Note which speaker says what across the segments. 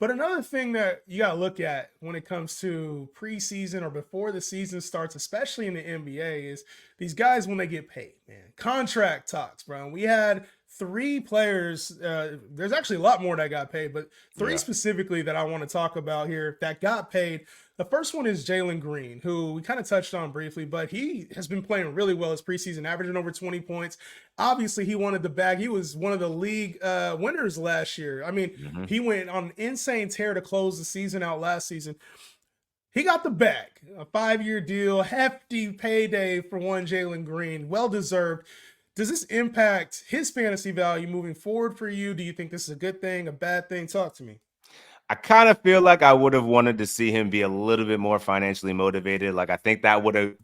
Speaker 1: But another thing that you got to look at when it comes to preseason or before the season starts, especially in the NBA, is these guys when they get paid, man. Contract talks, bro. We had three players. There's actually a lot more that got paid, but three
Speaker 2: Yeah.
Speaker 1: specifically that I want to talk about here that got paid. The first one is Jalen Green, who we kind of touched on briefly, but he has been playing really well this preseason, averaging over 20 points. Obviously, he wanted the bag. He was one of the league winners last year. I mean,
Speaker 2: Hmm.
Speaker 1: he went on an insane tear to close the season out last season. He got the bag, a 5-year deal, hefty payday for one Jalen Green, well deserved. Does this impact his fantasy value moving forward for you? Do you think this is a good thing, a bad thing? Talk to me.
Speaker 2: I kind of feel like I would have wanted to see him be a little bit more financially motivated. Like I think that would have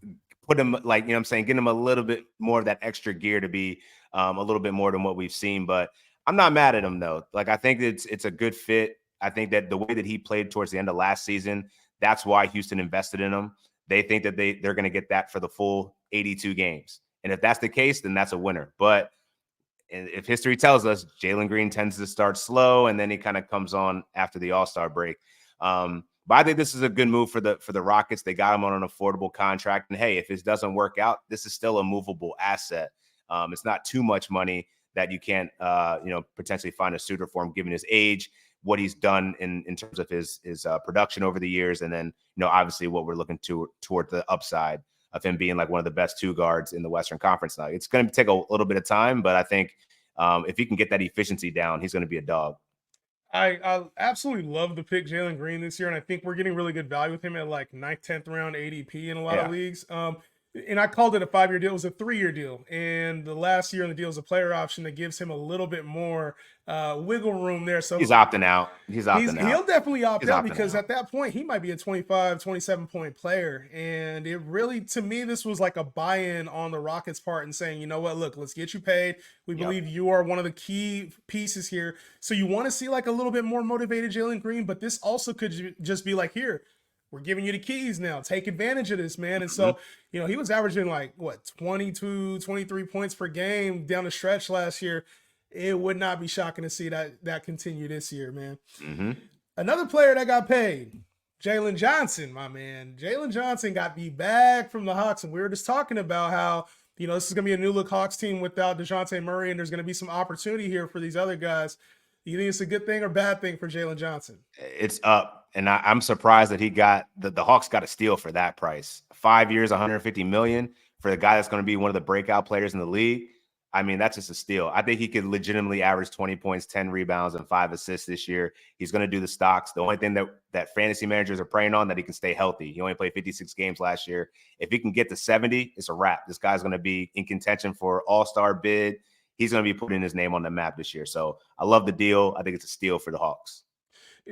Speaker 2: put him like, you know what I'm saying, get him a little bit more of that extra gear to be a little bit more than what we've seen. But I'm not mad at him though. Like I think it's a good fit. I think that the way that he played towards the end of last season, that's why Houston invested in him. They think that they're going to get that for the full 82 games. And if that's the case, then that's a winner. But if history tells us, Jalen Green tends to start slow and then he kind of comes on after the All-Star break. But I think this is a good move for the Rockets. They got him on an affordable contract. And hey, if it doesn't work out, this is still a movable asset. It's not too much money that you can't potentially find a suitor for him given his age, what he's done in terms of his production over the years, and then obviously what we're looking toward the upside of him being like one of the best two guards in the Western Conference now. It's going to take a little bit of time, but I think if he can get that efficiency down, he's going to be a dog.
Speaker 1: I absolutely love the pick Jalen Green this year, and I think we're getting really good value with him at like ninth, 10th round ADP in a lot of
Speaker 2: Yeah.
Speaker 1: leagues. And I called it a 5-year deal. It was a 3-year deal, and the last year in the deal is a player option that gives him a little bit more wiggle room there.
Speaker 2: He's
Speaker 1: So
Speaker 2: opting out. He's opting
Speaker 1: he'll
Speaker 2: out.
Speaker 1: definitely opt
Speaker 2: He's
Speaker 1: out
Speaker 2: opting
Speaker 1: because
Speaker 2: out.
Speaker 1: at that point he might be a 25, 27 point player. And it really, to me, this was like a buy-in on the Rockets part and saying, you know what, look, let's get you paid. We
Speaker 2: Yep.
Speaker 1: believe you are one of the key pieces here. So you want to see like a little bit more motivated Jalen Green, but this also could just be like, here, we're giving you the keys now. Take advantage of this, man. And
Speaker 2: Hmm.
Speaker 1: so, he was averaging like what, 22, 23 points per game down the stretch last year. It would not be shocking to see that continue this year, man.
Speaker 2: Hmm.
Speaker 1: Another player that got paid, Jalen Johnson, my man. Jalen Johnson got the bag from the Hawks, and we were just talking about how this is gonna be a new look Hawks team without DeJounte Murray, and there's gonna be some opportunity here for these other guys. Do you think it's a good thing or bad thing for Jalen Johnson?
Speaker 2: It's up. And I'm surprised that he got the Hawks got a steal for that price. 5 years, 150 million for the guy that's going to be one of the breakout players in the league. I mean, that's just a steal. I think he could legitimately average 20 points, 10 rebounds, and 5 assists this year. He's going to do the stocks. The only thing that fantasy managers are praying on that he can stay healthy. He only played 56 games last year. If he can get to 70, it's a wrap. This guy's going to be in contention for all-star bid. He's going to be putting his name on the map this year. So I love the deal. I think it's a steal for the Hawks.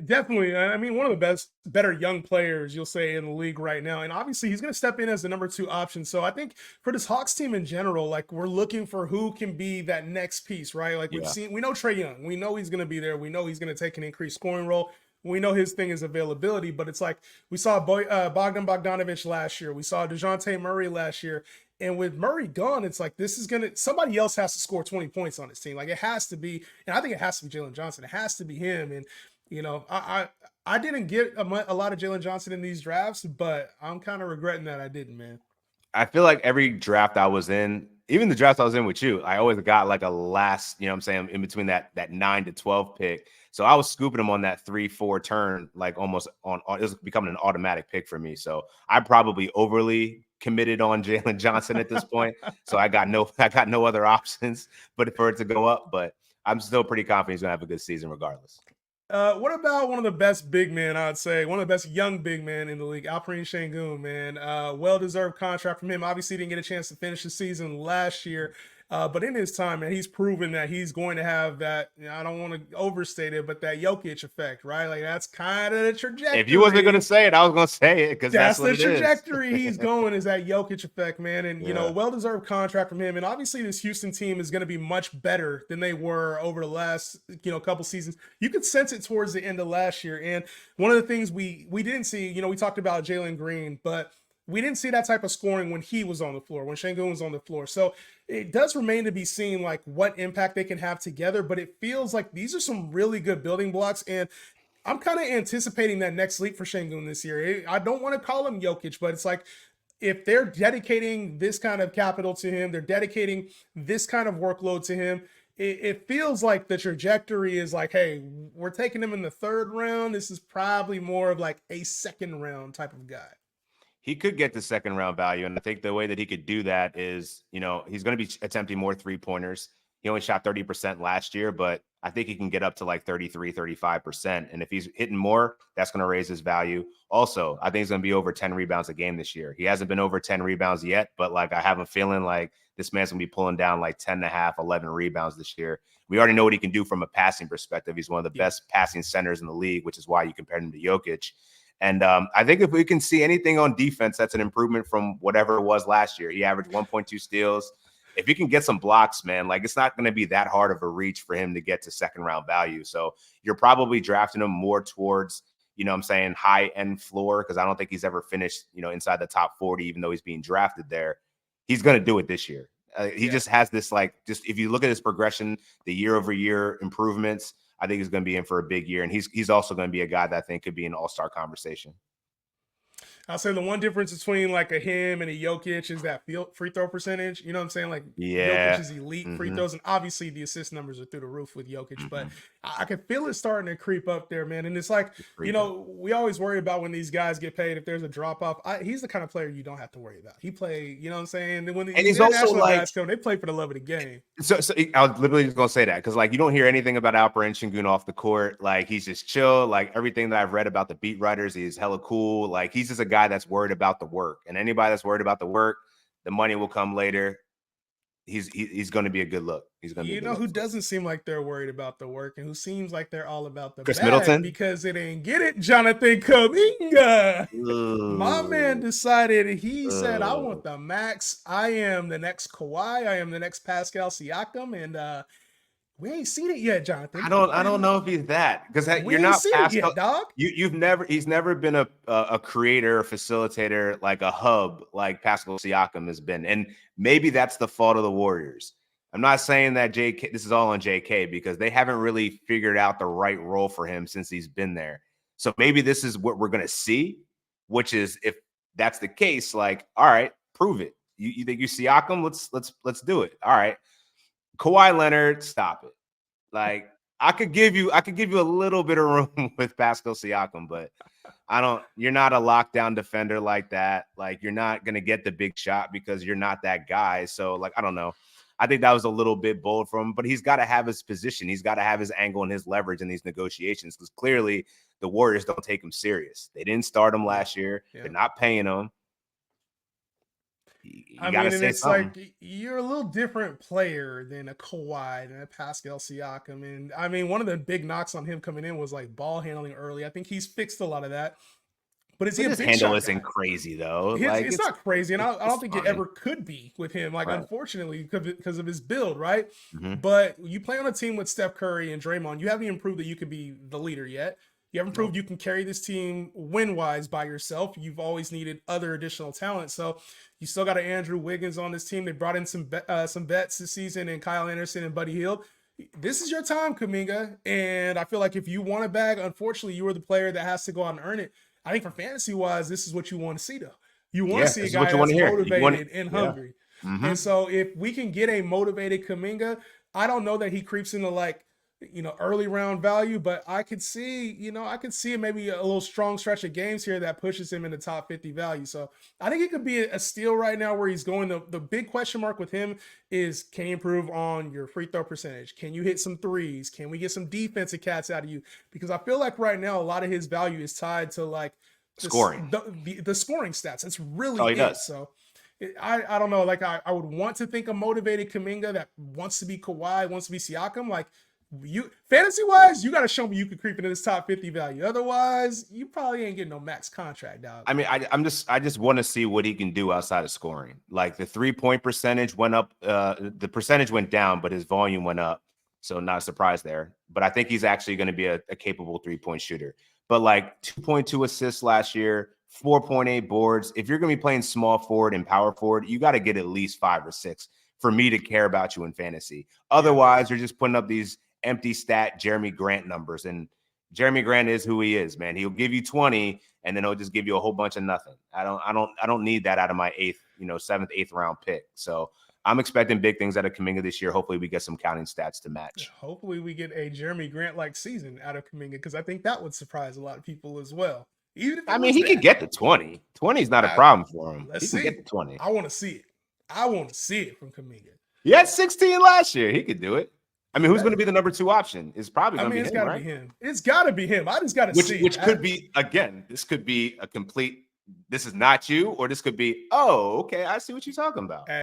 Speaker 1: Definitely. I mean, one of the better young players you'll say in the league right now. And obviously he's going to step in as the number 2 option. So I think for this Hawks team in general, like we're looking for who can be that next piece, right? Like
Speaker 2: Yeah.
Speaker 1: we know Trae Young, we know he's going to be there. We know he's going to take an increased scoring role. We know his thing is availability, but it's like we saw Bogdan Bogdanovic last year. We saw DeJounte Murray last year. And with Murray gone, it's like somebody else has to score 20 points on this team. Like it has to be, and I think it has to be Jalen Johnson. It has to be him. And I didn't get a lot of Jalen Johnson in these drafts, but I'm kind of regretting that I didn't, man.
Speaker 2: I feel like every draft I was in, even the draft I was in with you, I always got like a last, you know what I'm saying, in between that 9 to 12 pick. So I was scooping them on that 3-4 turn, like almost on it was becoming an automatic pick for me. So I probably overly committed on Jalen Johnson at this point. So I got no other options but for it to go up. But I'm still pretty confident he's gonna have a good season regardless.
Speaker 1: What about one of the best big men, I'd say, one of the best young big men in the league, Alperen Şengün, man. Well-deserved contract from him. Obviously, didn't get a chance to finish the season last year. But in his time, man, he's proven that he's going to have that, I don't want to overstate it, but that Jokic effect, right? Like that's kind of the trajectory.
Speaker 2: If you wasn't gonna say it, I was gonna say it because that's
Speaker 1: That's
Speaker 2: what
Speaker 1: the
Speaker 2: it is.
Speaker 1: trajectory he's going, is that Jokic effect, man. And,
Speaker 2: Yeah.
Speaker 1: well-deserved contract from him. And obviously this Houston team is going to be much better than they were over the last, couple seasons. You could sense it towards the end of last year. And one of the things we didn't see, we talked about Jalen Green, but we didn't see that type of scoring when he was on the floor, when Şengün was on the floor. So it does remain to be seen, like, what impact they can have together. But it feels like these are some really good building blocks. And I'm kind of anticipating that next leap for Şengün this year. I don't want to call him Jokic, but it's like if they're dedicating this kind of capital to him, they're dedicating this kind of workload to him. It feels like the trajectory is like, hey, we're taking him in the 3rd round. This is probably more of like a 2nd round type of guy.
Speaker 2: He could get the 2nd round value. And I think the way that he could do that is, he's going to be attempting more 3-pointers. He only shot 30% last year, but I think he can get up to like 33, 35%. And if he's hitting more, that's going to raise his value. Also, I think he's going to be over 10 rebounds a game this year. He hasn't been over 10 rebounds yet, but like I have a feeling like this man's going to be pulling down like 10 and a half, 11 rebounds this year. We already know what he can do from a passing perspective. He's one of the best passing centers in the league, which is why you compared him to Jokic. And I think if we can see anything on defense, that's an improvement from whatever it was last year. He averaged 1.2 steals. If you can get some blocks, man, like it's not going to be that hard of a reach for him to get to 2nd round value. So you're probably drafting him more towards, high end floor, because I don't think he's ever finished, inside the top 40, even though he's being drafted there. He's going to do it this year. He just has this, if you look at his progression, the year over year improvements, I think he's going to be in for a big year. And he's also going to be a guy that I think could be an all-star conversation.
Speaker 1: I'll say the one difference between like a him and a Jokic is that free throw percentage. You know what I'm saying? Like Jokic is elite free throws, and obviously the assist numbers are through the roof with Jokic, but I can feel it starting to creep up there, man. And it's like, we always worry about when these guys get paid, if there's a drop off. He's the kind of player you don't have to worry about. He play, you know what I'm saying? And when the international guys come, they play for the love of the game.
Speaker 2: So I was literally just going to say that, because like you don't hear anything about Alperen Şengün off the court. Like he's just chill. Like everything that I've read about the beat writers, he's hella cool. Like he's just a guy that's worried about the work, and anybody that's worried about the work, the money will come later. He's going to be a good look. He's going to be.
Speaker 1: You know who doesn't seem like they're worried about the work, and who seems like they're all about the
Speaker 2: Chris
Speaker 1: bag
Speaker 2: Middleton,
Speaker 1: because it ain't get it. Jonathan Kuminga, my man decided. He said, "I want the max. I am the next Kawhi. I am the next Pascal Siakam," and we ain't seen it yet, Jonathan.
Speaker 2: I don't know if he's that, because you're not Pascal, dog. He's never been a creator or facilitator, like a hub like Pascal Siakam has been. And maybe that's the fault of the Warriors. I'm not saying that this is all on JK, because they haven't really figured out the right role for him since he's been there. So maybe this is what we're gonna see, which is, if that's the case, like, all right, prove it. You think you Siakam? Let's do it. All right. Kawhi Leonard, stop it. Like I could give you a little bit of room with Pascal Siakam, but you're not a lockdown defender like that. Like you're not going to get the big shot because you're not that guy. So like, I don't know. I think that was a little bit bold from him, but he's got to have his position. He's got to have his angle and his leverage in these negotiations, because clearly the Warriors don't take him serious. They didn't start him last year. Yeah. They're not paying him.
Speaker 1: I mean, and it's something. Like you're a little different player than a Kawhi, than a Pascal Siakam. And I mean, one of the big knocks on him coming in was like ball handling early. I think he's fixed a lot of that. But is he a big
Speaker 2: handle isn't crazy though.
Speaker 1: It's not crazy, and I don't think it ever could be with him. Like unfortunately, because of his build, right? But you play on a team with Steph Curry and Draymond. You haven't even proved that you could be the leader yet. You haven't proved you can carry this team win-wise by yourself. You've always needed other additional talent. So you still got an Andrew Wiggins on this team. They brought in some vets this season, and Kyle Anderson and Buddy Hield. This is your time, Kuminga. And I feel like if you want a bag, unfortunately, you are the player that has to go out and earn it. I think for fantasy-wise, this is what you want to see, though. You want to see a guy that's motivated and hungry. And so if we can get a motivated Kuminga, I don't know that he creeps into like, early round value, but I could see maybe a little strong stretch of games here that pushes him in the top 50 value. So I think it could be a steal right now where he's going. The big question mark with him is, can you improve on your free throw percentage? Can you hit some threes? Can we get some defensive cats out of you? Because I feel like right now, a lot of his value is tied to like
Speaker 2: scoring,
Speaker 1: the scoring stats. That's really it. Does. So I don't know. Like I would want to think a motivated Kuminga that wants to be Kawhi, wants to be Siakam, like, you fantasy wise, you got to show me you could creep into this top 50 value. Otherwise, you probably ain't getting no max contract, dog.
Speaker 2: I mean, I just want to see what he can do outside of scoring. Like the 3-point percentage went up, the percentage went down, but his volume went up. So not a surprise there. But I think he's actually going to be a capable 3-point shooter. But like 2.2 assists last year, 4.8 boards. If you're going to be playing small forward and power forward, you got to get at least 5 or 6 for me to care about you in fantasy. Otherwise, you're just putting up these empty stat Jeremy Grant numbers, and Jeremy Grant is who he is, man. He'll give you 20, and then he'll just give you a whole bunch of nothing. I don't need that out of my seventh, eighth round pick. So I'm expecting big things out of Kuminga this year. Hopefully, we get some counting stats to match.
Speaker 1: Hopefully, we get a Jeremy Grant like season out of Kuminga, because I think that would surprise a lot of people as well. Even if
Speaker 2: he could get the 20. 20 is not a problem for him.
Speaker 1: Let's
Speaker 2: he
Speaker 1: see.
Speaker 2: Can get the 20.
Speaker 1: I want to see it. I want to see it from Kuminga.
Speaker 2: He had 16 last year. He could do it. I mean, who's going to be the number 2 option? It's probably going to be him,
Speaker 1: it's got to
Speaker 2: right?
Speaker 1: be him. It's got to be him. I just got to see
Speaker 2: Which could be, again, this could be a complete, this is not you, or this could be, oh, okay, I see what you're talking about.